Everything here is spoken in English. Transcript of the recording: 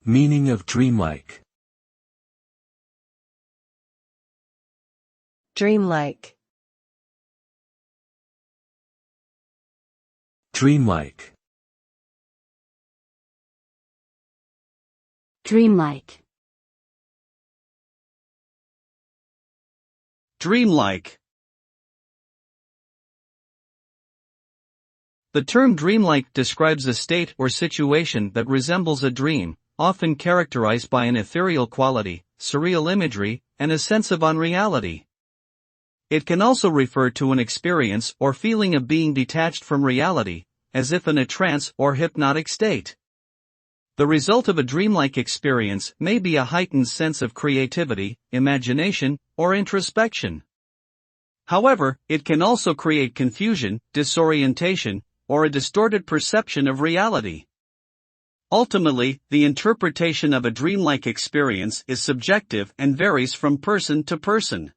Meaning of dreamlike. Dreamlike. Dreamlike. Dreamlike. Dreamlike. The term dreamlike describes a state or situation that resembles a dream, often characterized by an ethereal quality, surreal imagery, and a sense of unreality. It can also refer to an experience or feeling of being detached from reality, as if in a trance or hypnotic state. The result of a dreamlike experience may be a heightened sense of creativity, imagination, or introspection. However, it can also create confusion, disorientation, or a distorted perception of reality. Ultimately, the interpretation of a dreamlike experience is subjective and varies from person to person.